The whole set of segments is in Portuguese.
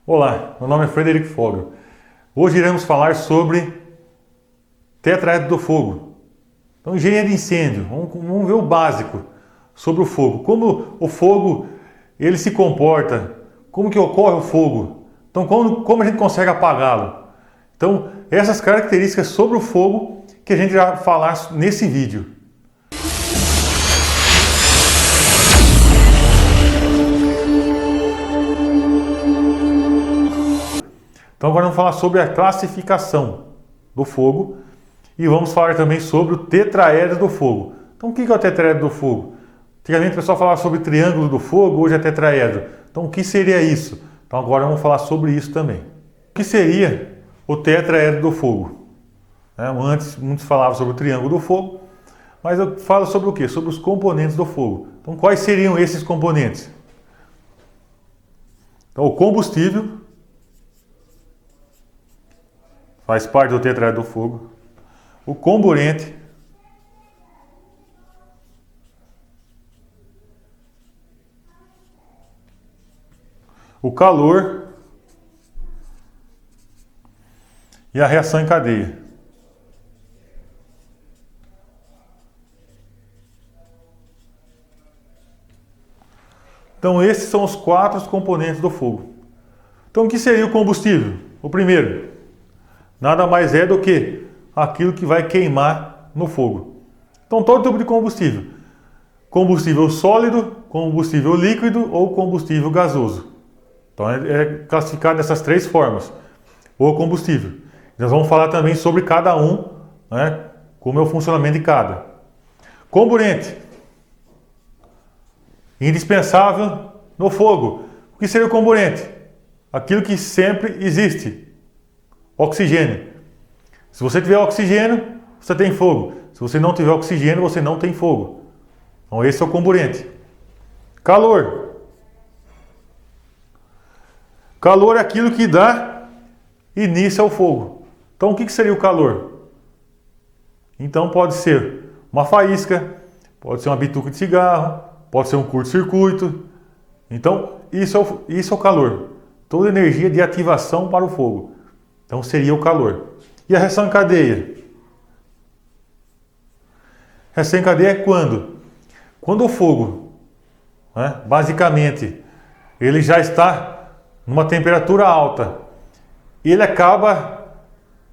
Olá, meu nome é Frederico Fogel. Hoje iremos falar sobre tetraedro do fogo. Então, engenharia de incêndio, vamos ver o básico sobre o fogo. Como o fogo ele se comporta, como que ocorre o fogo. Então, como a gente consegue apagá-lo. Então, essas características sobre o fogo que a gente vai falar nesse vídeo. Então agora vamos falar sobre a classificação do fogo e vamos falar também sobre o tetraedro do fogo. Então o que é o tetraedro do fogo? Antigamente o pessoal falava sobre triângulo do fogo, hoje é tetraedro. Então o que seria isso? Então agora vamos falar sobre isso também. O que seria o tetraedro do fogo? Antes muitos falavam sobre o triângulo do fogo, mas eu falo sobre o quê? Sobre os componentes do fogo. Então quais seriam esses componentes? Então o combustível faz parte do tetraedro do fogo. O comburente, o calor e a reação em cadeia. Então esses são os 4 componentes do fogo. Então o que seria o combustível? O primeiro, nada mais é do que aquilo que vai queimar no fogo. Então todo tipo de combustível. Combustível sólido, combustível líquido ou combustível gasoso. Então é classificado dessas 3 formas. O combustível. Nós vamos falar também sobre cada um, como é o funcionamento de cada. Comburente. Indispensável no fogo. O que seria o comburente? Aquilo que sempre existe. Oxigênio. Se você tiver oxigênio, você tem fogo. Se você não tiver oxigênio, você não tem fogo. Então esse é o comburente. Calor. Calor é aquilo que dá início ao fogo. Então o que seria o calor? Então pode ser uma faísca, pode ser uma bituca de cigarro, pode ser um curto-circuito. Então isso é o calor. Toda energia de ativação para o fogo. Então seria o calor. E a reação em cadeia? Reação em cadeia é quando? Quando o fogo, basicamente, ele já está numa temperatura alta, ele acaba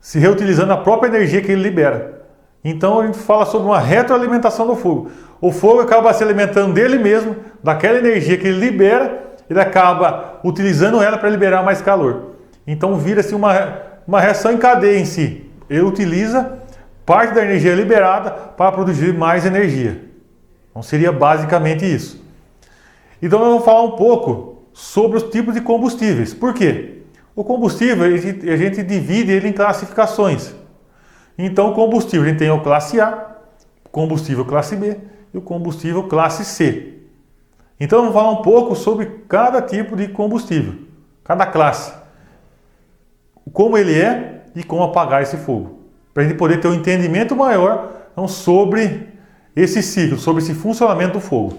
se reutilizando a própria energia que ele libera. Então a gente fala sobre uma retroalimentação do fogo. O fogo acaba se alimentando dele mesmo, daquela energia que ele libera, ele acaba utilizando ela para liberar mais calor. Então vira-se uma reação em cadeia em si. Ele utiliza parte da energia liberada para produzir mais energia. Então seria basicamente isso. Então nós vamos falar um pouco sobre os tipos de combustíveis. Por quê? O combustível a gente divide ele em classificações. Então o combustível a gente tem o classe A, o combustível classe B e o combustível classe C. Então vamos falar um pouco sobre cada tipo de combustível, cada classe. Como ele é e como apagar esse fogo. Para a gente poder ter um entendimento maior sobre esse ciclo, sobre esse funcionamento do fogo.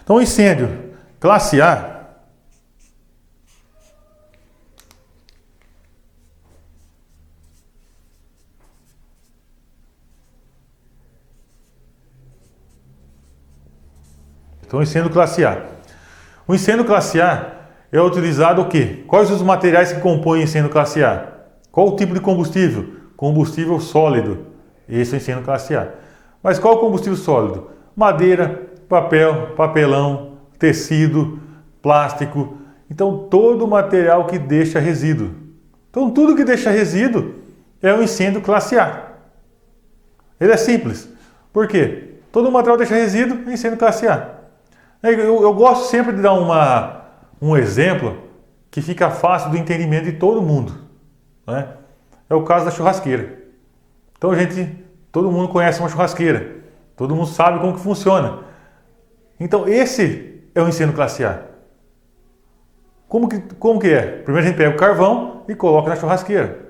Então, o incêndio classe A Então, o incêndio classe A. O incêndio classe A é utilizado o quê? Quais os materiais que compõem o incêndio classe A? Qual o tipo de combustível? Combustível sólido. Esse é o incêndio classe A. Mas qual o combustível sólido? Madeira, papel, papelão, tecido, plástico. Então todo material que deixa resíduo. Então tudo que deixa resíduo é um incêndio classe A. Ele é simples. Por quê? Todo material que deixa resíduo é incêndio classe A. Eu gosto sempre de dar um exemplo que fica fácil do entendimento de todo mundo. É o caso da churrasqueira. Então todo mundo conhece uma churrasqueira. Todo mundo sabe como que funciona. Então esse é o incêndio classe A. Como que é? Primeiro a gente pega o carvão e coloca na churrasqueira.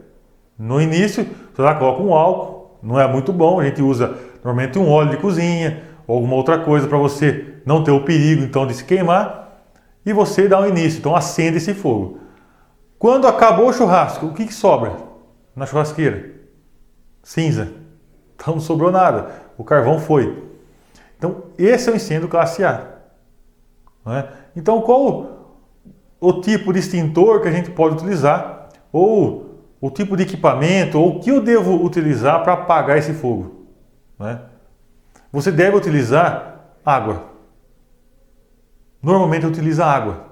No início, você lá coloca um álcool, não é muito bom, a gente usa normalmente um óleo de cozinha ou alguma outra coisa para você não ter o perigo então de se queimar e você dá o início, então acende esse fogo. Quando acabou o churrasco, o que sobra na churrasqueira? Cinza. Então não sobrou nada. O carvão foi. Então esse é o incêndio classe A. Não é? Então qual o tipo de extintor que a gente pode utilizar? Ou o tipo de equipamento? Ou o que eu devo utilizar para apagar esse fogo? Não é? Você deve utilizar água. Normalmente utiliza água.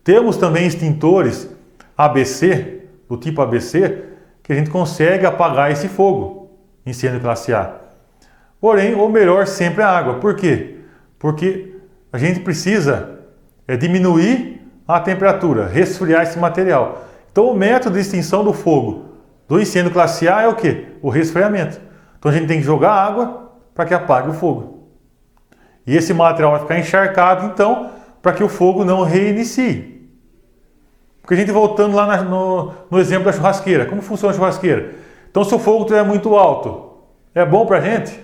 Temos também extintores ABC, do tipo ABC, que a gente consegue apagar esse fogo, incêndio classe A. Porém, o melhor sempre é a água. Por quê? Porque a gente precisa diminuir a temperatura, resfriar esse material. Então, o método de extinção do fogo do incêndio classe A é o quê? O resfriamento. Então, a gente tem que jogar água para que apague o fogo. E esse material vai ficar encharcado, então, para que o fogo não reinicie. Porque a gente voltando lá no exemplo da churrasqueira. Como funciona a churrasqueira? Então, se o fogo estiver muito alto, é bom para a gente?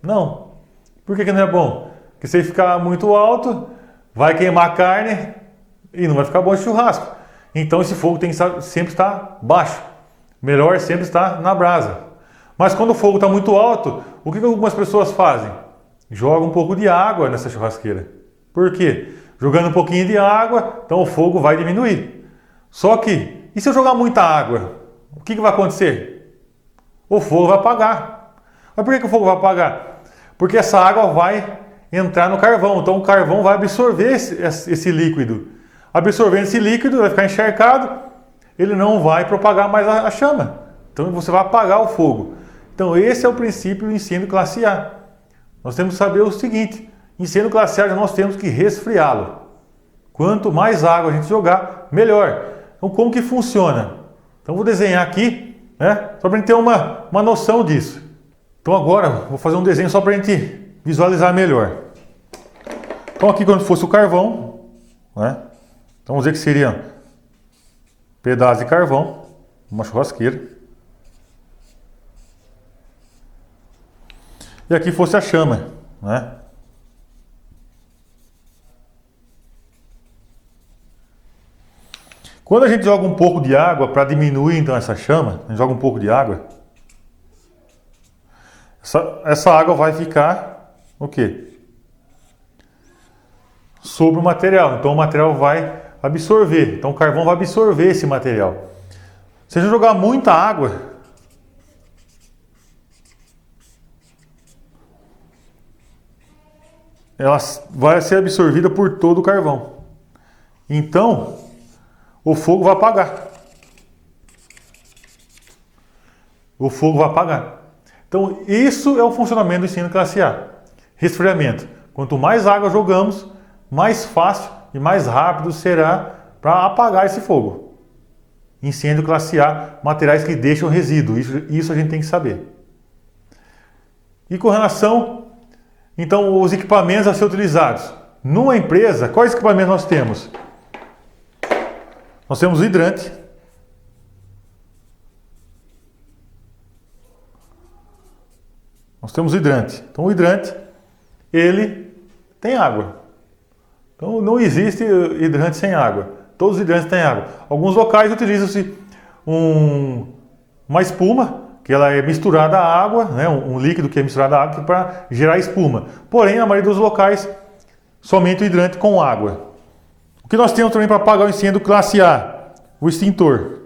Não. Por que não é bom? Porque se ele ficar muito alto, vai queimar a carne e não vai ficar bom de churrasco. Então, esse fogo tem que sempre estar baixo. Melhor sempre estar na brasa. Mas quando o fogo está muito alto, o que algumas pessoas fazem? Jogam um pouco de água nessa churrasqueira. Por quê? Jogando um pouquinho de água, então o fogo vai diminuir. Só que, e se eu jogar muita água? O que vai acontecer? O fogo vai apagar. Mas por que o fogo vai apagar? Porque essa água vai entrar no carvão. Então o carvão vai absorver esse líquido. Absorvendo esse líquido, vai ficar encharcado, ele não vai propagar mais a chama. Então você vai apagar o fogo. Então esse é o princípio do incêndio classe A. Nós temos que saber o seguinte: incêndio classe A nós temos que resfriá-lo. Quanto mais água a gente jogar, melhor. Então como que funciona? Então vou desenhar aqui, né? Só para a gente ter uma noção disso. Então agora vou fazer um desenho só para a gente visualizar melhor. Então aqui quando fosse o carvão, né? Então vamos dizer que seria pedaço de carvão, uma churrasqueira. E aqui fosse a chama, né? Quando a gente joga um pouco de água para diminuir então essa chama, a gente joga um pouco de água, essa água vai ficar o quê? Sobre o material. Então o material vai absorver. Então o carvão vai absorver esse material. Se a gente jogar muita água, ela vai ser absorvida por todo o carvão. Então o fogo vai apagar. O fogo vai apagar. Então, isso é o funcionamento do incêndio classe A. Resfriamento. Quanto mais água jogamos, mais fácil e mais rápido será para apagar esse fogo. Incêndio classe A, materiais que deixam resíduo. Isso a gente tem que saber. E com relação, então, os equipamentos a ser utilizados. Numa empresa, quais equipamentos nós temos? Nós temos o hidrante. Nós temos o hidrante. Então o hidrante, ele tem água. Então não existe hidrante sem água. Todos os hidrantes têm água. Alguns locais utilizam-se uma espuma, que ela é misturada à água, né? Um líquido que é misturado à água para gerar espuma. Porém, na maioria dos locais, somente o hidrante com água. O que nós temos também para apagar o incêndio classe A? O extintor.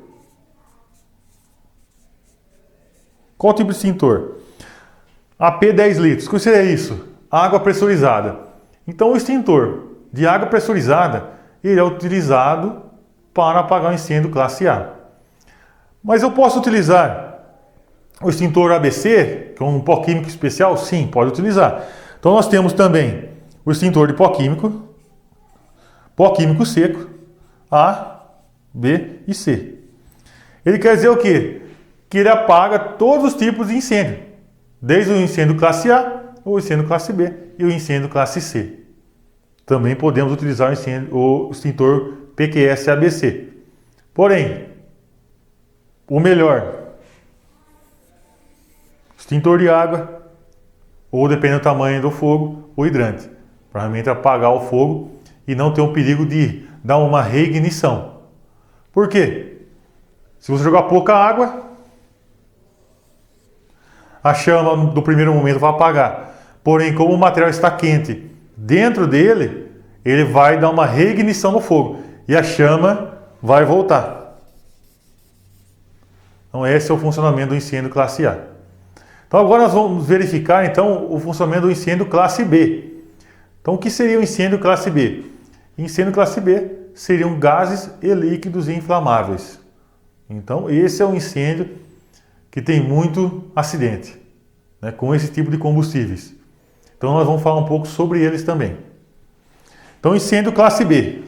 Qual tipo de extintor? AP 10 litros. O que seria isso? Água pressurizada. Então o extintor de água pressurizada, ele é utilizado para apagar o incêndio classe A. Mas eu posso utilizar o extintor ABC, que é um pó químico especial? Sim, pode utilizar. Então nós temos também o extintor de pó químico seco, A, B e C. Ele quer dizer o quê? Que ele apaga todos os tipos de incêndio, desde o incêndio classe A, o incêndio classe B e o incêndio classe C. Também podemos utilizar o extintor PQS-ABC. Porém, o melhor, extintor de água, ou dependendo do tamanho do fogo, o hidrante, para realmente apagar o fogo e não ter um perigo de dar uma reignição. Por quê? Se você jogar pouca água, a chama do primeiro momento vai apagar. Porém, como o material está quente dentro dele, ele vai dar uma reignição no fogo e a chama vai voltar. Então esse é o funcionamento do incêndio classe A. Então agora nós vamos verificar então o funcionamento do incêndio classe B. Então o que seria o incêndio classe B? Incêndio classe B seriam gases e líquidos inflamáveis. Então esse é um incêndio que tem muito acidente, né, com esse tipo de combustíveis. Então nós vamos falar um pouco sobre eles também. Então incêndio classe B.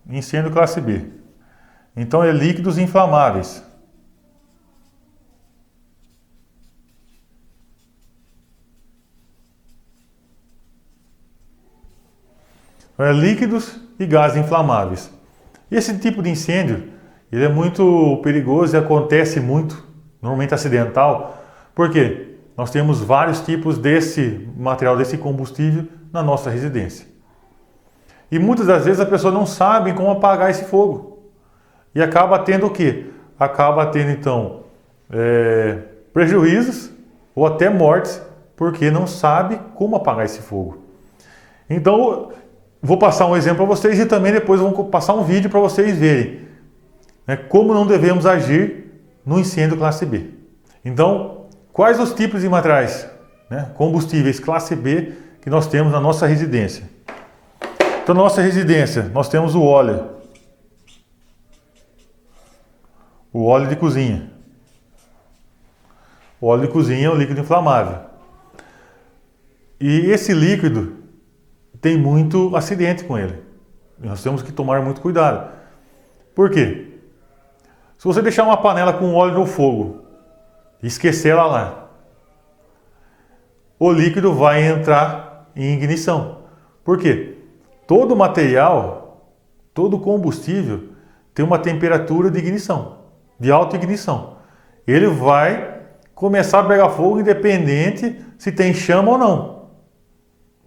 Incêndio classe B. Então é líquidos inflamáveis. É líquidos e gases inflamáveis. E esse tipo de incêndio, ele é muito perigoso e acontece muito, normalmente acidental, porque nós temos vários tipos desse material, desse combustível na nossa residência. E muitas das vezes a pessoa não sabe como apagar esse fogo. E acaba tendo o quê? Acaba tendo então prejuízos ou até mortes, porque não sabe como apagar esse fogo. Então, vou passar um exemplo para vocês e também depois vou passar um vídeo para vocês verem, né, como não devemos agir no incêndio classe B. Então, quais os tipos de materiais, né, combustíveis classe B que nós temos na nossa residência? Então, na nossa residência, nós temos o óleo de cozinha. O óleo de cozinha é um líquido inflamável. E esse líquido tem muito acidente com ele. Nós temos que tomar muito cuidado. Por quê? Se você deixar uma panela com óleo no fogo e esquecer ela lá, o líquido vai entrar em ignição. Por quê? Todo material, todo combustível tem uma temperatura de ignição, de autoignição. Ele vai começar a pegar fogo independente se tem chama ou não.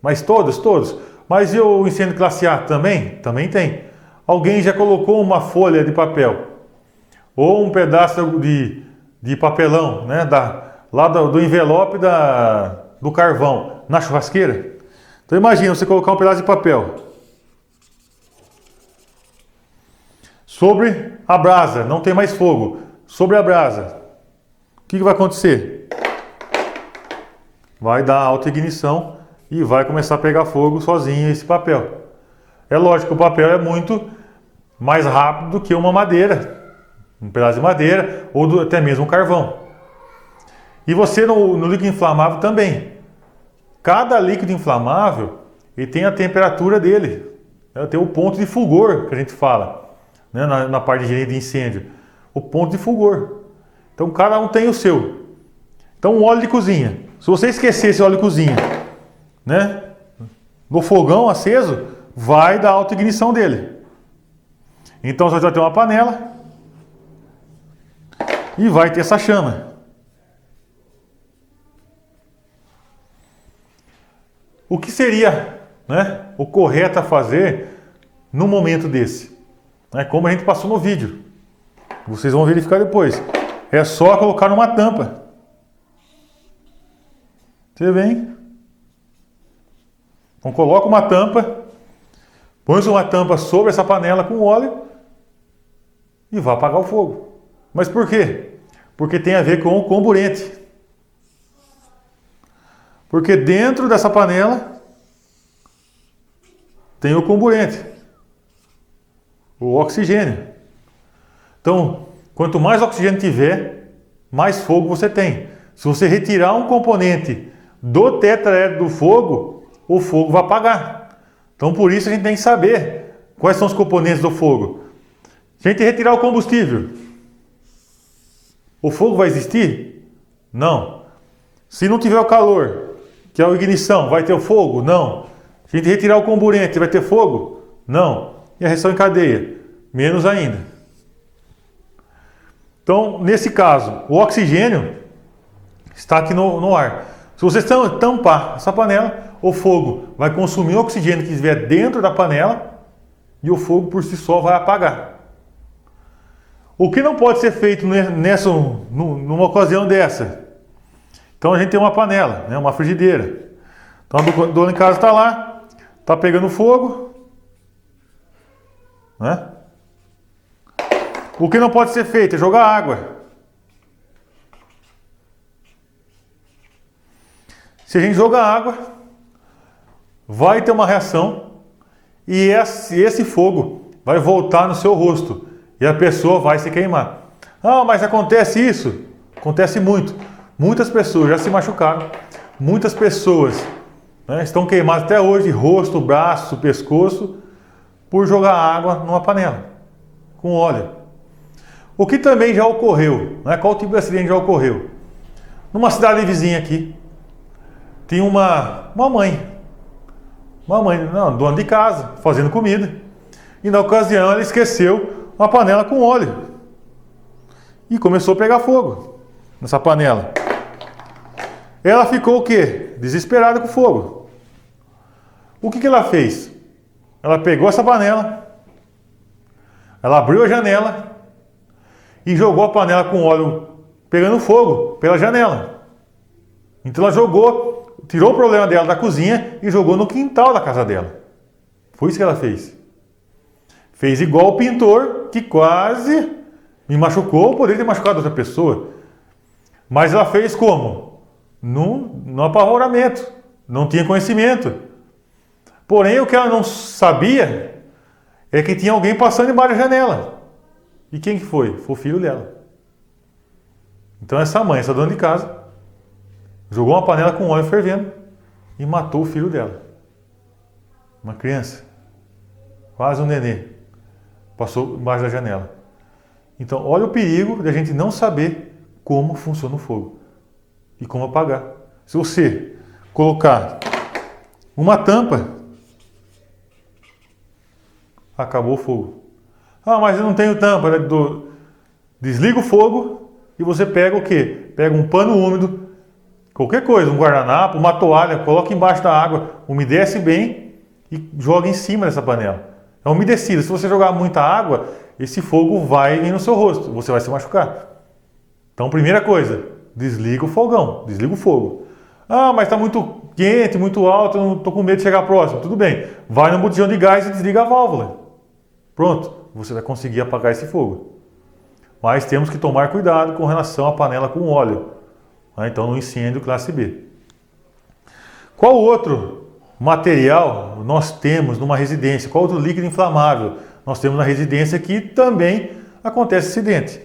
Mas todos. Mas e o incêndio classe A também? Também tem. Alguém já colocou uma folha de papel ou um pedaço de papelão, né, do envelope do carvão na churrasqueira? Então imagina você colocar um pedaço de papel sobre a brasa, não tem mais fogo, sobre a brasa. O que vai acontecer? Vai dar autoignição e vai começar a pegar fogo sozinho esse papel. É lógico que o papel é muito mais rápido do que uma madeira, um pedaço de madeira ou até mesmo um carvão. E você no líquido inflamável também. Cada líquido inflamável ele tem a temperatura dele, né? Tem o ponto de fulgor que a gente fala, né? na parte de incêndio. O ponto de fulgor. Então cada um tem o seu. Então um óleo de cozinha. Se você esquecer esse óleo de cozinha, né, no fogão aceso, vai dar autoignição dele. Então você vai ter uma panela e vai ter essa chama. O que seria, né, o correto a fazer num momento desse? Né, como a gente passou no vídeo. Vocês vão verificar depois. É só colocar numa tampa. Você vem. Então coloca uma tampa, põe uma tampa sobre essa panela com óleo e vai apagar o fogo. Mas por quê? Porque tem a ver com o comburente. Porque dentro dessa panela tem o comburente, o oxigênio. Então, quanto mais oxigênio tiver, mais fogo você tem. Se você retirar um componente do tetraedro do fogo, o fogo vai apagar. Então, por isso a gente tem que saber quais são os componentes do fogo. Se a gente retirar o combustível, o fogo vai existir? Não. Se não tiver o calor, que é a ignição, vai ter o fogo? Não. Se a gente retirar o comburente, vai ter fogo? Não. E a reação em cadeia? Menos ainda. Então, nesse caso, o oxigênio está aqui no ar. Se você tampar essa panela, o fogo vai consumir o oxigênio que estiver dentro da panela e o fogo por si só vai apagar. O que não pode ser feito numa ocasião dessa? Então a gente tem uma panela, né, uma frigideira. Então a dona em casa está lá, está pegando fogo, né? O que não pode ser feito é jogar água. Se a gente jogar água, vai ter uma reação e esse fogo vai voltar no seu rosto e a pessoa vai se queimar. Ah, mas acontece isso? Acontece muito. Muitas pessoas já se machucaram. Muitas pessoas, né, estão queimadas até hoje, rosto, braço, pescoço, por jogar água numa panela com óleo. O que também já ocorreu, né? Qual tipo de acidente já ocorreu? Numa cidade vizinha aqui, tinha uma mãe, não, dona de casa, fazendo comida. E na ocasião ela esqueceu uma panela com óleo. E começou a pegar fogo nessa panela. Ela ficou o quê? Desesperada com o fogo. O que ela fez? Ela pegou essa panela, ela abriu a janela e jogou a panela com óleo pegando fogo pela janela. Então ela jogou, tirou o problema dela da cozinha e jogou no quintal da casa dela. Foi isso que ela fez. Fez igual o pintor, que quase me machucou, poderia ter machucado outra pessoa. Mas ela fez como? No apavoramento. Não tinha conhecimento. Porém, o que ela não sabia é que tinha alguém passando embaixo da janela. E quem que foi? Foi o filho dela. Então essa mãe, essa dona de casa, jogou uma panela com óleo fervendo e matou o filho dela. Uma criança, quase um nenê, passou embaixo da janela. Então olha o perigo de a gente não saber como funciona o fogo e como apagar. Se você colocar uma tampa, acabou o fogo. Ah, mas eu não tenho tampa. Desliga o fogo e você pega o quê? Pega um pano úmido, qualquer coisa, um guardanapo, uma toalha, coloca embaixo da água, umedece bem e joga em cima dessa panela. É umedecida. Se você jogar muita água, esse fogo vai vir no seu rosto, você vai se machucar. Então, primeira coisa, desliga o fogão, desliga o fogo. Ah, mas está muito quente, muito alto, eu não estou com medo de chegar próximo. Tudo bem, vai no botijão de gás e desliga a válvula. Pronto, você vai conseguir apagar esse fogo. Mas temos que tomar cuidado com relação à panela com óleo. Então, no incêndio classe B. Qual outro material nós temos numa residência? Qual outro líquido inflamável nós temos na residência que também acontece acidente?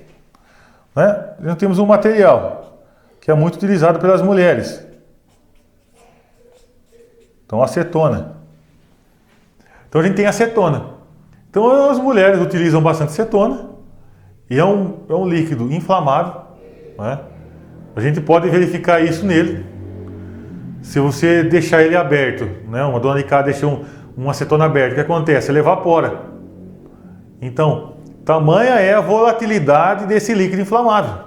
Nós temos um material que é muito utilizado pelas mulheres. Então, acetona. Então, a gente tem acetona. Então, as mulheres utilizam bastante acetona e é um líquido inflamável, né? A gente pode verificar isso nele. Se você deixar ele aberto, né? Uma dona de casa deixa um acetona aberto, o que acontece? Ele evapora. Então, tamanha é a volatilidade desse líquido inflamável.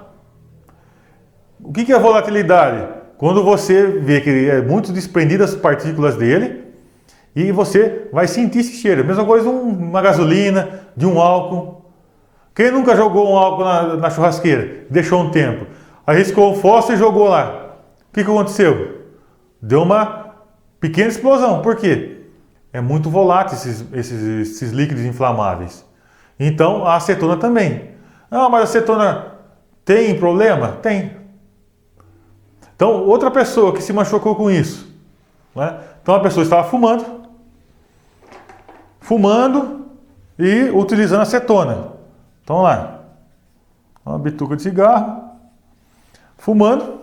O que é a volatilidade? Quando você vê que é muito desprendidas as partículas dele e você vai sentir esse cheiro. A mesma coisa de uma gasolina, de um álcool. Quem nunca jogou um álcool na churrasqueira? Deixou um tempo. Arriscou o fósforo e jogou lá. O que aconteceu? Deu uma pequena explosão. Por quê? É muito volátil esses líquidos inflamáveis. Então, a acetona também. Ah, mas a acetona tem problema? Tem. Então, outra pessoa que se machucou com isso. Né? Então, a pessoa estava fumando e utilizando acetona. Então, lá, uma bituca de cigarro, fumando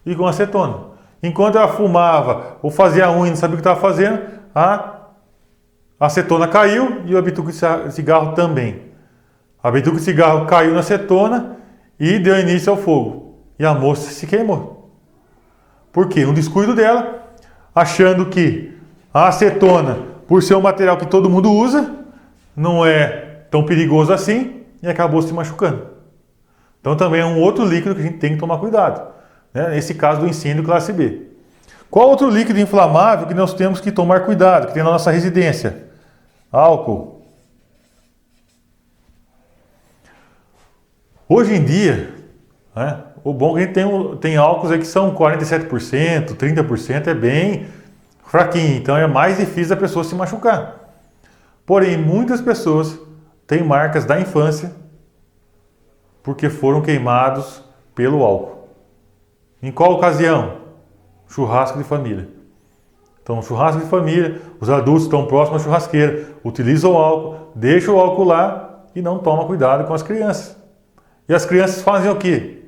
e com acetona. Enquanto ela fumava ou fazia a unha e não sabia o que estava fazendo, a acetona caiu e a bituca de cigarro também. A bituca de cigarro caiu na acetona e deu início ao fogo. E a moça se queimou. Por quê? Um descuido dela, achando que a acetona, por ser um material que todo mundo usa, não é tão perigoso assim e acabou se machucando. Então também é um outro líquido que a gente tem que tomar cuidado, né? Nesse caso do incêndio classe B. Qual outro líquido inflamável que nós temos que tomar cuidado, que tem na nossa residência? álcool. Hoje em dia, né, o bom é que a gente tem álcools aí que são 47%, 30%, é bem fraquinho, então é mais difícil da pessoa se machucar. Porém, muitas pessoas têm marcas da infância porque foram queimados pelo álcool. Em qual ocasião? Churrasco de família. Então, churrasco de família, os adultos estão próximos à churrasqueira, utilizam o álcool, deixam o álcool lá e não tomam cuidado com as crianças. E as crianças fazem o quê?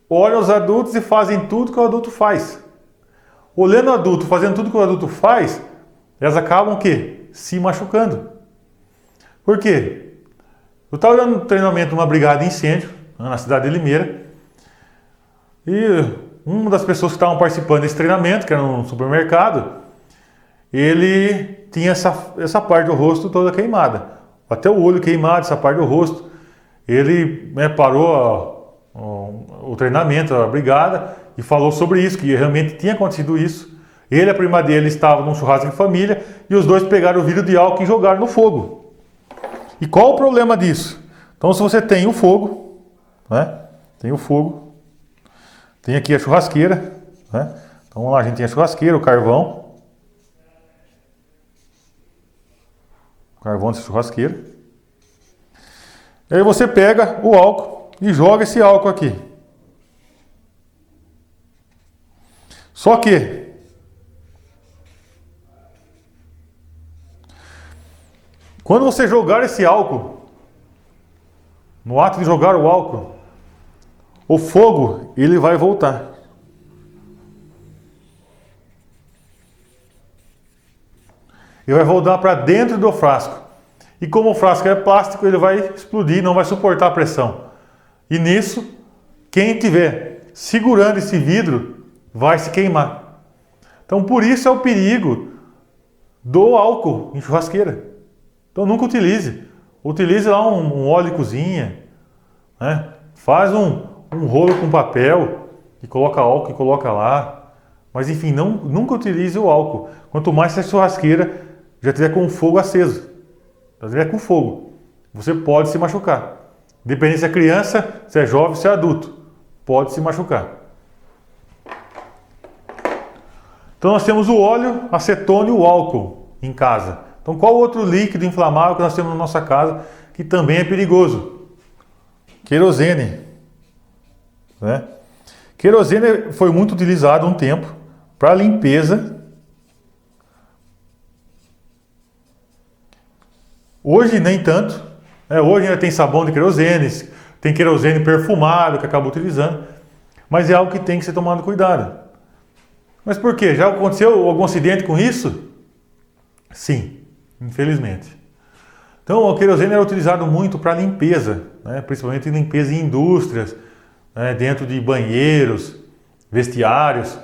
Olham os adultos e fazem tudo que o adulto faz. Olhando o adulto, fazendo tudo que o adulto faz, elas acabam o quê? Se machucando. Por quê? Eu estava dando um treinamento numa brigada de incêndio, na cidade de Limeira, e uma das pessoas que estavam participando desse treinamento, que era num supermercado, ele tinha essa parte do rosto toda queimada. Até o olho queimado, essa parte do rosto. Ele parou o treinamento, a brigada, e falou sobre isso, que realmente tinha acontecido isso. Ele e a prima dele estavam num churrasco de família e os dois pegaram o vidro de álcool e jogaram no fogo. E qual o problema disso? Então, se você tem o fogo, né? Tem o fogo, tem aqui a churrasqueira, né? Então, vamos lá, a gente tem a churrasqueira, o carvão dessa churrasqueira. E aí você pega o álcool e joga esse álcool aqui. Só que quando você jogar esse álcool, no ato de jogar o álcool, o fogo ele vai voltar. Ele vai voltar para dentro do frasco. E como o frasco é plástico, ele vai explodir, não vai suportar a pressão. E nisso, quem estiver segurando esse vidro vai se queimar. Então, por isso é o perigo do álcool em churrasqueira. Então, nunca utilize. Utilize lá um óleo de cozinha, né? Faz um rolo com papel e coloca álcool e coloca lá. Mas, enfim, nunca utilize o álcool. Quanto mais se a churrasqueira já estiver com o fogo aceso. Se estiver com fogo, você pode se machucar. Dependendo se é criança, se é jovem, se é adulto. Pode se machucar. Então nós temos o óleo, acetona e o álcool em casa. Então qual outro líquido inflamável que nós temos na nossa casa que também é perigoso? Querosene. Né? Querosene foi muito utilizado um tempo para limpeza. Hoje nem tanto. Hoje ainda tem sabão de querosene, tem querosene perfumado que acaba utilizando. Mas é algo que tem que ser tomado cuidado. Mas por quê? Já aconteceu algum acidente com isso? Sim, infelizmente. Então o querosene era utilizado muito para limpeza, né? Principalmente limpeza em indústrias, né? Dentro de banheiros, vestiários.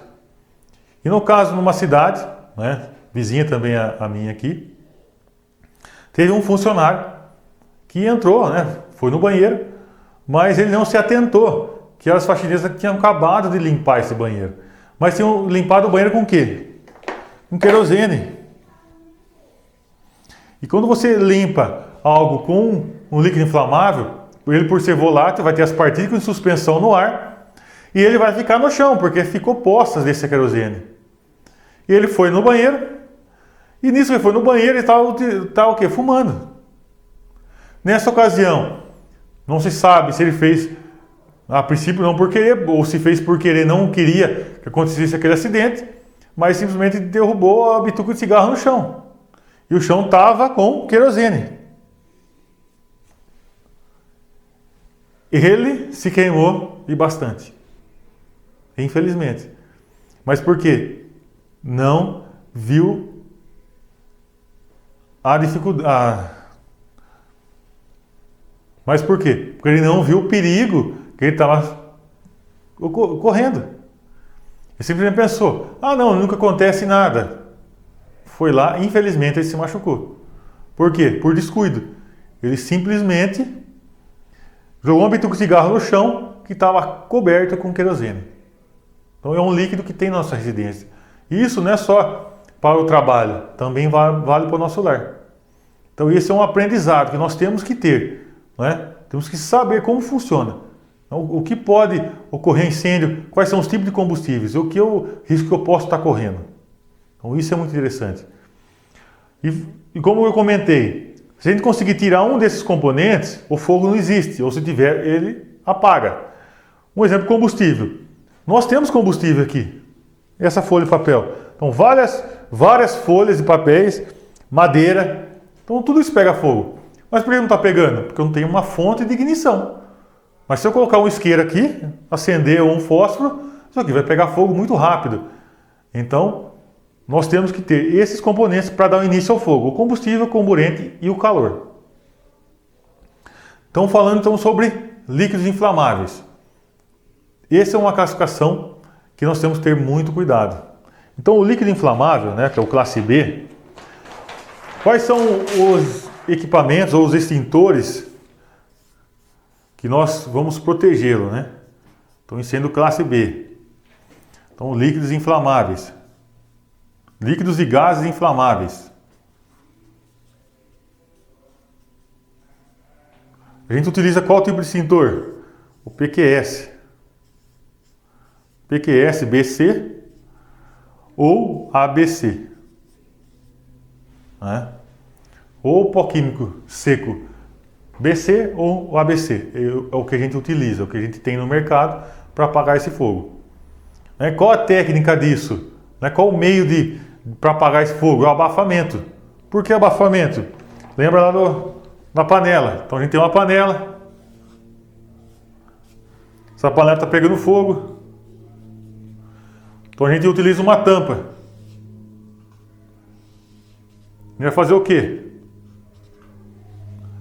E no caso, numa cidade, né? Vizinha também a minha aqui, teve um funcionário que entrou, né? Foi no banheiro, mas ele não se atentou que as faxineiras tinham acabado de limpar esse banheiro. Mas tinham limpado o banheiro com o quê? Com querosene. E quando você limpa algo com um líquido inflamável, ele por ser volátil vai ter as partículas de suspensão no ar e ele vai ficar no chão, porque ficou postas desse querosene. E ele foi no banheiro, e nisso que ele foi no banheiro e estava o quê? Fumando. Nessa ocasião, não se sabe se ele fez, a princípio não por querer, ou se fez por querer, não queria que acontecesse aquele acidente, mas simplesmente derrubou a bituca de cigarro no chão. E o chão estava com querosene. Ele se queimou e bastante. Infelizmente. Mas por quê? Não viu a dificuldade. Mas por quê? Porque ele não viu o perigo que ele estava correndo. Ele simplesmente pensou, não, nunca acontece nada. Foi lá, infelizmente ele se machucou. Por quê? Por descuido. Ele simplesmente jogou uma bituca de cigarro no chão que estava coberto com querosene. Então é um líquido que tem na nossa residência. E isso não é só para o trabalho, também vale para o nosso lar. Então esse é um aprendizado que nós temos que ter, né? Temos que saber como funciona. Então, o que pode ocorrer incêndio, quais são os tipos de combustíveis, o risco que eu posso estar correndo. Então isso é muito interessante. E como eu comentei, se a gente conseguir tirar um desses componentes, o fogo não existe, ou se tiver, ele apaga. Um exemplo, combustível. Nós temos combustível aqui, essa folha de papel. Então várias folhas de papéis, madeira, então tudo isso pega fogo. Mas por que não está pegando? Porque eu não tenho uma fonte de ignição. Mas se eu colocar um isqueiro aqui, acender um fósforo, isso aqui vai pegar fogo muito rápido. Então, nós temos que ter esses componentes para dar início ao fogo. O combustível, o comburente e o calor. Então, falando sobre líquidos inflamáveis. Essa é uma classificação que nós temos que ter muito cuidado. Então, o líquido inflamável, né, que é o classe B, quais são os equipamentos ou os extintores que nós vamos protegê-lo, né? Então, sendo classe B. Então, líquidos inflamáveis. Líquidos e gases inflamáveis. A gente utiliza qual tipo de extintor? O PQS. PQS BC ou ABC. Né? Ou pó químico seco BC ou ABC. É o que a gente utiliza, é o que a gente tem no mercado para apagar esse fogo. Né? Qual a técnica disso? Né? Qual o meio para apagar esse fogo? É o abafamento. Por que abafamento? Lembra lá na panela. Então a gente tem uma panela. Essa panela está pegando fogo. Então a gente utiliza uma tampa. A gente vai fazer o quê?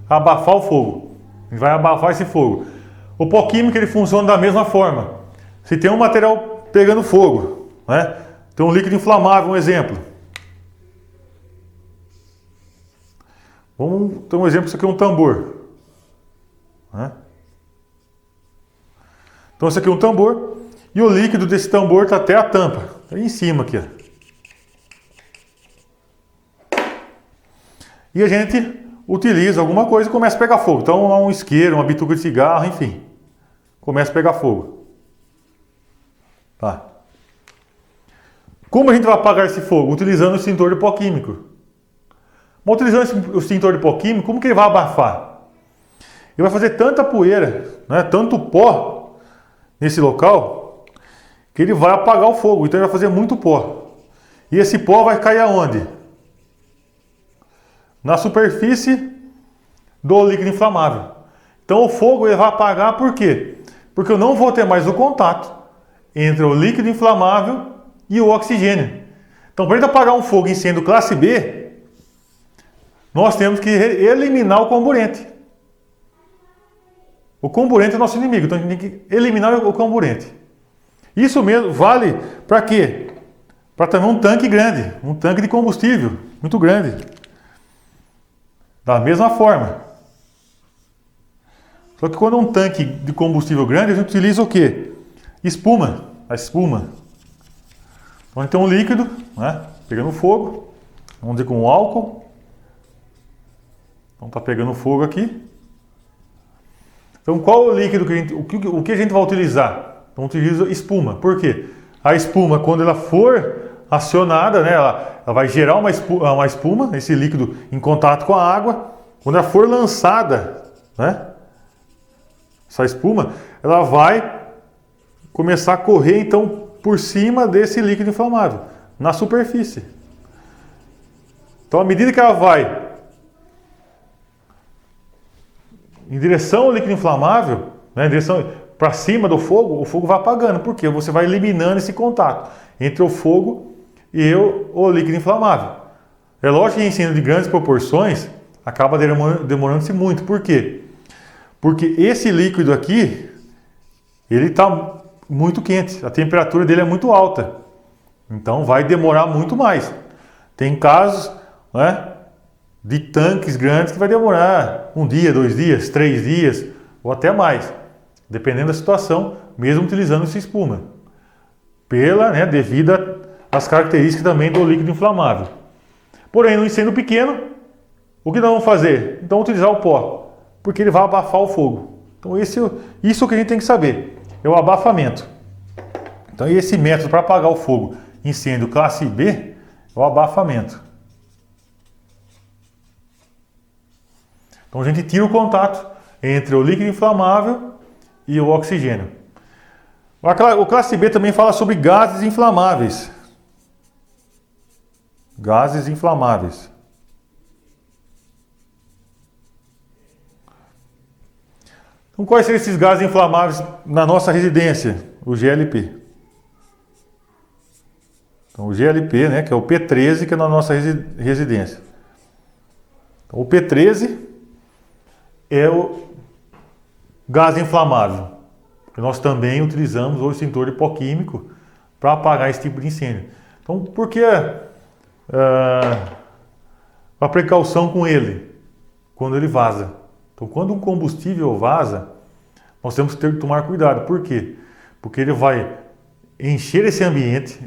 Abafar o fogo. A gente vai abafar esse fogo. O pó químico ele funciona da mesma forma. Se tem um material pegando fogo, né? Tem um líquido inflamável, um exemplo. Vamos ter um exemplo, isso aqui é um tambor. Né? Então isso aqui é um tambor. E o líquido desse tambor está até a tampa. Está aí em cima aqui. Ó. E a gente utiliza alguma coisa e começa a pegar fogo. Então um isqueiro, uma bituca de cigarro, enfim. Começa a pegar fogo. Tá. Como a gente vai apagar esse fogo? Utilizando o extintor de pó químico. Mas utilizando o extintor de pó químico, como que ele vai abafar? Ele vai fazer tanta poeira, né, tanto pó nesse local, que ele vai apagar o fogo. Então ele vai fazer muito pó. E esse pó vai cair aonde? Na superfície do líquido inflamável. Então o fogo ele vai apagar por quê? Porque eu não vou ter mais o contato entre o líquido inflamável e o oxigênio. Então, para a gente apagar um fogo em incêndio classe B, nós temos que eliminar o comburente. O comburente é nosso inimigo, então a gente tem que eliminar o comburente. Isso mesmo vale para quê? Para também um tanque grande, um tanque de combustível muito grande. Da mesma forma. Só que quando é um tanque de combustível grande, a gente utiliza o quê? Espuma. A espuma. Então a gente tem um líquido, né, pegando fogo. Vamos dizer com álcool. Então está pegando fogo aqui. Então qual o líquido que a gente vai utilizar? Então utiliza espuma. Por quê? A espuma, quando ela for acionada, né, ela vai gerar uma espuma, esse líquido em contato com a água. Quando ela for lançada, né, essa espuma, ela vai começar a correr então por cima desse líquido inflamável, na superfície. Então, à medida que ela vai em direção ao líquido inflamável, né, em direção para cima do fogo, o fogo vai apagando, porque você vai eliminando esse contato entre o fogo e o líquido inflamável. É lógico que em incêndio de grandes proporções acaba demorando-se muito. Por quê? Porque esse líquido aqui, ele está muito quente, a temperatura dele é muito alta. Então vai demorar muito mais. Tem casos, né, de tanques grandes que vai demorar 1 dia, 2 dias, 3 dias ou até mais, dependendo da situação, mesmo utilizando essa espuma, devido às características também do líquido inflamável. Porém, no incêndio pequeno, O que nós vamos fazer? Então utilizar o pó, porque ele vai abafar o fogo. Então isso que a gente tem que saber, é o abafamento. Então esse método para apagar o fogo, incêndio classe B, é o abafamento. Então a gente tira o contato entre o líquido inflamável e o oxigênio. O classe B também fala sobre gases inflamáveis. Gases inflamáveis. Então, quais seriam esses gases inflamáveis na nossa residência? O GLP. Então, o GLP, né, que é o P13, que é na nossa residência. Então, o P13 é o gás inflamável. Que nós também utilizamos o extintor de pó químico para apagar esse tipo de incêndio. Então, por que a precaução com ele quando ele vaza? Então, quando um combustível vaza, nós temos que ter que tomar cuidado. Por quê? Porque ele vai encher esse ambiente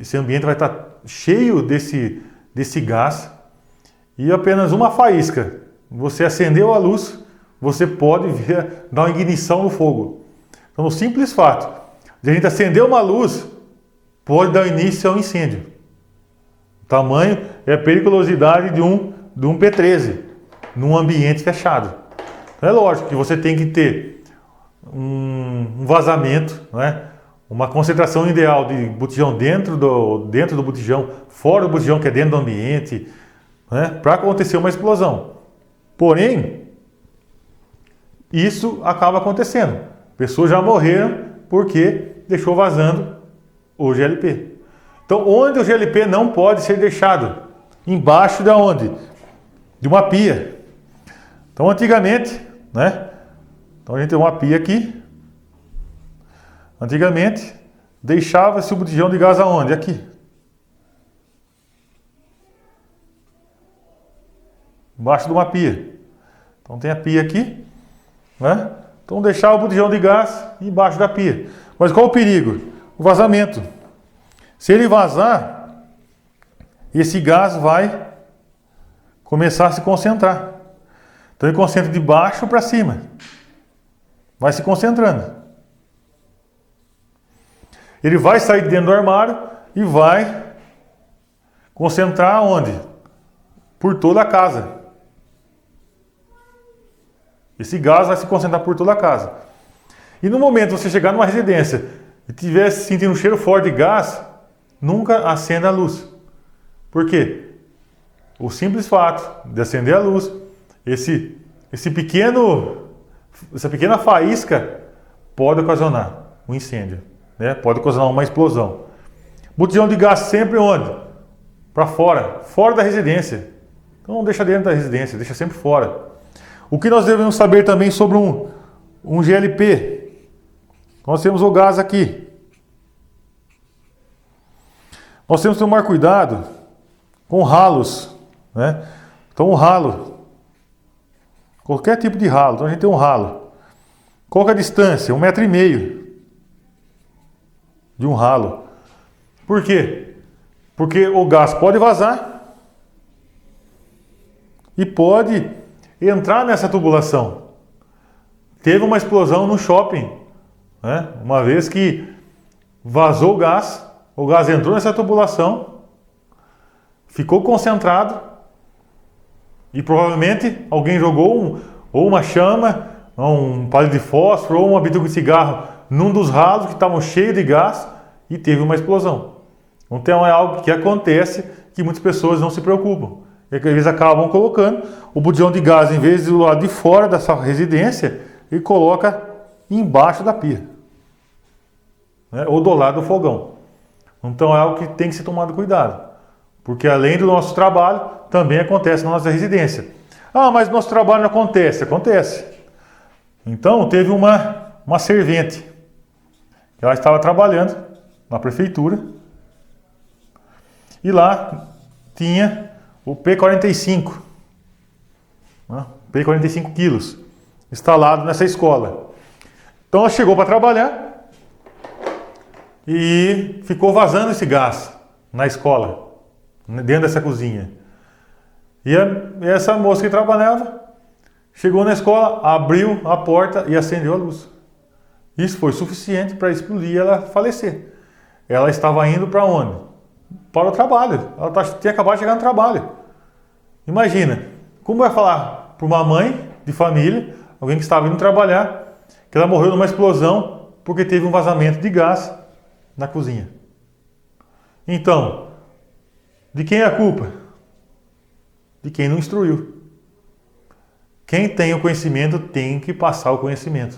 vai estar cheio desse gás, e apenas uma faísca, você acendeu a luz, você pode dar uma ignição no fogo. Então, o simples fato de a gente acender uma luz pode dar início ao incêndio. O tamanho é a periculosidade de um P13 num ambiente fechado. É lógico que você tem que ter um vazamento, né? Uma concentração ideal de botijão dentro do botijão, fora do botijão, que é dentro do ambiente, né? Para acontecer uma explosão. Porém, isso acaba acontecendo. Pessoas já morreram porque deixou vazando o GLP. Então, onde o GLP não pode ser deixado? Embaixo de onde? De uma pia. Então, antigamente, né? Então, a gente tem uma pia aqui. Antigamente, deixava-se o botijão de gás aonde? Aqui. Embaixo de uma pia. Então, tem a pia aqui, né? Então, deixar o botijão de gás embaixo da pia. Mas qual o perigo? O vazamento. Se ele vazar, esse gás vai começar a se concentrar. Então, ele concentra de baixo para cima. Vai se concentrando. Ele vai sair de dentro do armário e vai concentrar onde? Por toda a casa. Esse gás vai se concentrar por toda a casa. E no momento que você chegar numa residência e estiver sentindo um cheiro forte de gás, nunca acenda a luz. Por quê? O simples fato de acender a luz, essa pequena faísca pode ocasionar um incêndio, né? Pode ocasionar uma explosão. Botijão de gás sempre onde? Para fora da residência. Então não deixa dentro da residência, deixa sempre fora. O que nós devemos saber também sobre um GLP? Nós temos o gás aqui. Nós temos que tomar cuidado com ralos, né? Então um ralo, qualquer tipo de ralo, então a gente tem um ralo. Qual que é a distância? 1,5 m de um ralo. Por quê? Porque o gás pode vazar e pode entrar nessa tubulação. Teve uma explosão no shopping, né? Uma vez que vazou o gás entrou nessa tubulação, ficou concentrado e provavelmente alguém jogou ou uma chama, um palito de fósforo ou uma bituca de cigarro num dos ralos que estavam cheios de gás e teve uma explosão. Então é algo que acontece que muitas pessoas não se preocupam. É que eles acabam colocando o botijão de gás, em vez de do lado de fora dessa residência, e coloca embaixo da pia, né? Ou do lado do fogão. Então é algo que tem que ser tomado cuidado, porque além do nosso trabalho, também acontece na nossa residência. Ah, mas nosso trabalho não acontece. Acontece. Então teve uma servente, ela estava trabalhando na prefeitura, e lá tinha o P45, né? P45 quilos, instalado nessa escola. Então ela chegou para trabalhar e ficou vazando esse gás na escola, dentro dessa cozinha. E essa moça que trabalhava chegou na escola, abriu a porta e acendeu a luz. Isso foi suficiente para explodir e ela falecer. Ela estava indo para onde? Para o trabalho. Ela tinha acabado de chegar no trabalho. Imagina, como vai falar para uma mãe de família, alguém que estava indo trabalhar, que ela morreu numa explosão porque teve um vazamento de gás na cozinha. Então, de quem é a culpa? De quem não instruiu. Quem tem o conhecimento tem que passar o conhecimento.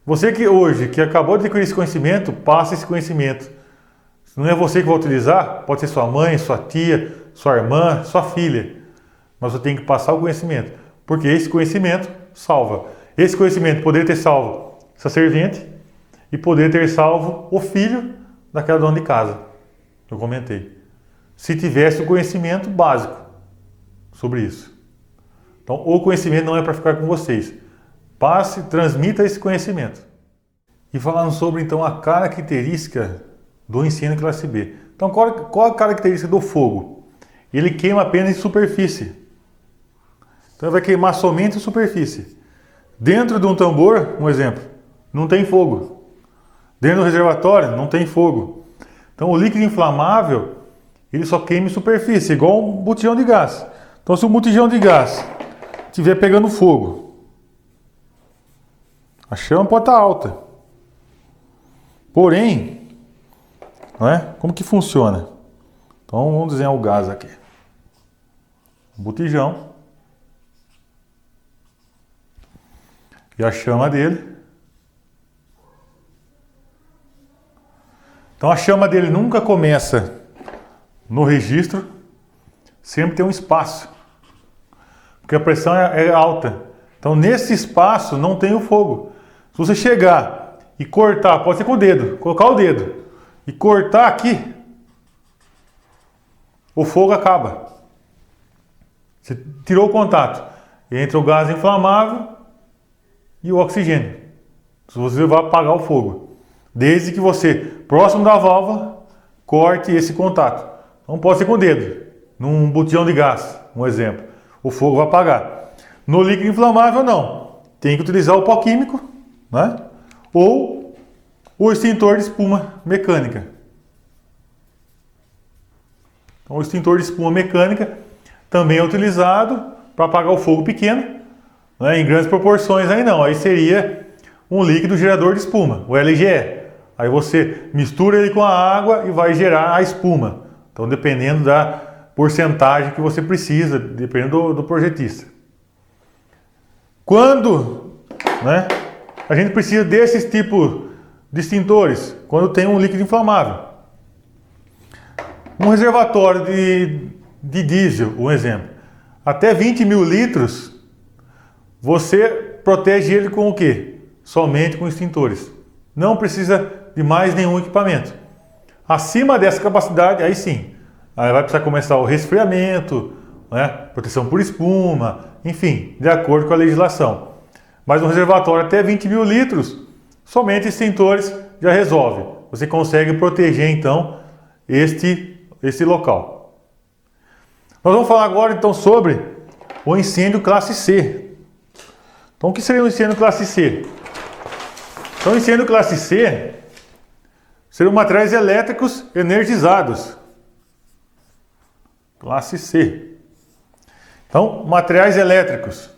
Você que hoje, que acabou de adquirir esse conhecimento, passa esse conhecimento. Se não é você que vai utilizar, pode ser sua mãe, sua tia, sua irmã, sua filha. Mas você tem que passar o conhecimento, porque esse conhecimento salva. Esse conhecimento poderia ter salvo essa servente e poderia ter salvo o filho daquela dona de casa. Eu comentei. Se tivesse o conhecimento básico sobre isso. Então, o conhecimento não é para ficar com vocês. Passe, transmita esse conhecimento. E falando sobre, então, a característica do incêndio classe B. Então, qual a característica do fogo? Ele queima apenas em superfície. Então, ele vai queimar somente em superfície. Dentro de um tambor, um exemplo, não tem fogo. Dentro do reservatório, não tem fogo. Então, o líquido inflamável, ele só queima em superfície, igual um botijão de gás. Então, se o botijão de gás estiver pegando fogo, a chama pode estar alta. Porém, não é? Como que funciona? Então, vamos desenhar o gás aqui. Um botijão. E a chama dele. Então, a chama dele nunca começa no registro. Sempre tem um espaço. Porque a pressão é alta. Então, nesse espaço não tem o fogo. Se você chegar e cortar, pode ser com o dedo, colocar o dedo e cortar aqui, o fogo acaba. Você tirou o contato entre o gás inflamável e o oxigênio. Você vai apagar o fogo. Desde que você, próximo da válvula, corte esse contato. Então pode ser com o dedo, num botijão de gás, um exemplo. O fogo vai apagar. No líquido inflamável, não. Tem que utilizar o pó químico, né? Ou o extintor de espuma mecânica. Então, o extintor de espuma mecânica também é utilizado para apagar o fogo pequeno, né? Em grandes proporções aí não. Aí seria um líquido gerador de espuma, o LGE. Aí você mistura ele com a água e vai gerar a espuma. Então, dependendo da porcentagem que você precisa, dependendo do projetista. Quando, né, a gente precisa desses tipos de extintores? Quando tem um líquido inflamável. Um reservatório de diesel, um exemplo. Até 20 mil litros, você protege ele com o quê? Somente com extintores. Não precisa de mais nenhum equipamento. Acima dessa capacidade, aí sim. Aí vai precisar começar o resfriamento, né? Proteção por espuma, enfim, de acordo com a legislação. Mas um reservatório até 20 mil litros, somente extintores já resolve. Você consegue proteger então este local. Nós vamos falar agora então sobre o incêndio classe C. Então o que seria um incêndio classe C? Então o incêndio classe C seriam materiais elétricos energizados. Classe C. Então, materiais elétricos.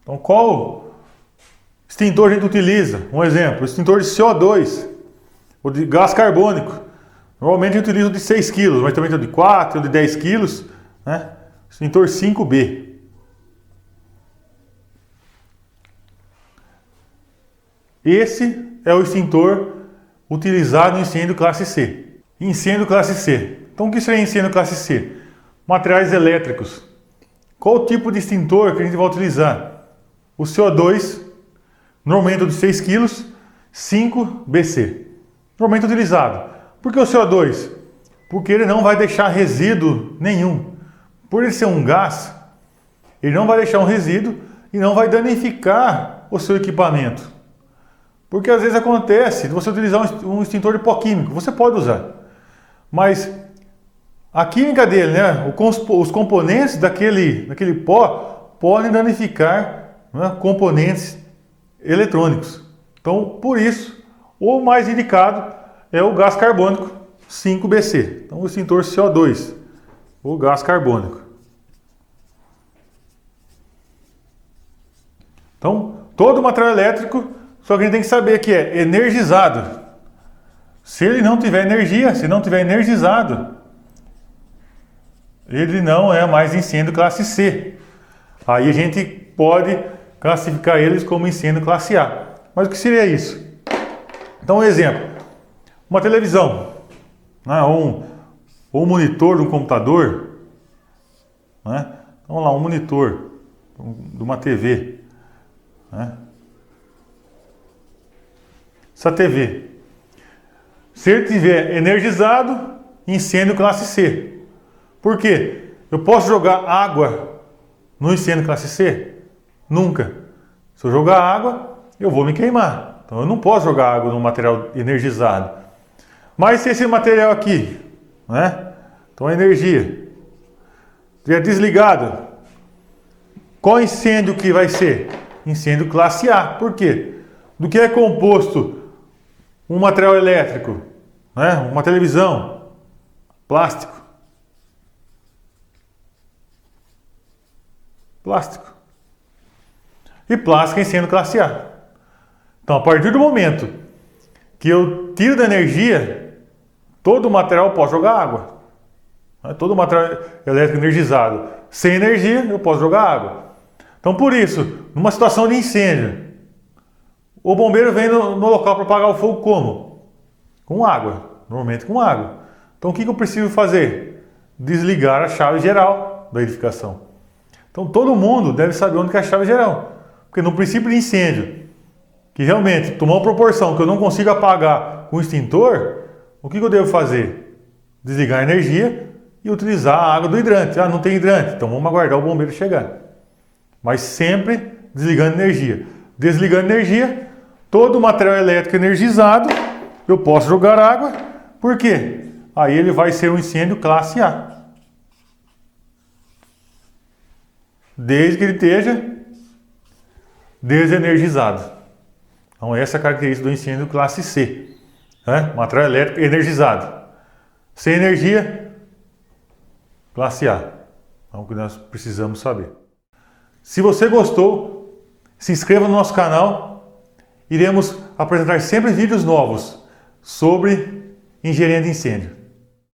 Então, qual extintor a gente utiliza? Um exemplo, extintor de CO2, ou de gás carbônico. Normalmente a gente utiliza o de 6 kg, mas também tem o de 4, o de 10 kg, né? Extintor 5B. Esse é o extintor utilizado no incêndio classe C. Incêndio classe C. Então, o que seria incêndio classe C? Materiais elétricos. Qual o tipo de extintor que a gente vai utilizar? O CO2, normalmente o de 6 kg, 5BC. Normalmente utilizado. Por que o CO2? Porque ele não vai deixar resíduo nenhum. Por ele ser um gás, ele não vai deixar um resíduo e não vai danificar o seu equipamento. Porque às vezes acontece de você utilizar um extintor de pó químico, você pode usar, mas a química dele, né, os componentes daquele pó podem danificar, né, componentes eletrônicos. Então, por isso, o mais indicado é o gás carbônico 5BC. Então, o extintor CO2, o gás carbônico. Então, todo material elétrico, só que a gente tem que saber que é energizado. Se ele não tiver energia, se não tiver energizado, ele não é mais incêndio classe C. Aí a gente pode classificar eles como incêndio classe A. Mas o que seria isso? Então, um exemplo. Uma televisão, né, ou um monitor de um computador. Né? Então, vamos lá, um monitor de uma TV. Né? Essa TV. Se ele estiver energizado, incêndio classe C. Por quê? Eu posso jogar água no incêndio classe C? Nunca. Se eu jogar água, eu vou me queimar. Então eu não posso jogar água no material energizado. Mas se esse material aqui, né? Então a energia estiver desligado, qual incêndio que vai ser? Incêndio classe A. Por quê? Do que é composto um material elétrico, né? Uma televisão, plástico. Plástico. E plástico é incêndio classe A. Então, a partir do momento que eu tiro da energia, todo o material eu posso jogar água. Todo o material elétrico energizado. Sem energia, eu posso jogar água. Então, por isso, numa situação de incêndio, o bombeiro vem no local para apagar o fogo como? Com água. Normalmente com água. Então, o que eu preciso fazer? Desligar a chave geral da edificação. Então, todo mundo deve saber onde que é a chave geral. Porque no princípio de incêndio, que realmente tomou uma proporção que eu não consigo apagar com o extintor, o que eu devo fazer? Desligar a energia e utilizar a água do hidrante. Ah, não tem hidrante, então vamos aguardar o bombeiro chegar. Mas sempre desligando energia. Desligando energia, todo o material elétrico energizado, eu posso jogar água. Por quê? Aí ele vai ser um incêndio classe A. Desde que ele esteja desenergizado. Então essa é a característica do incêndio classe C. Né? Material elétrico energizado. Sem energia, classe A. É o que nós precisamos saber. Se você gostou, se inscreva no nosso canal. Iremos apresentar sempre vídeos novos sobre engenharia de incêndio.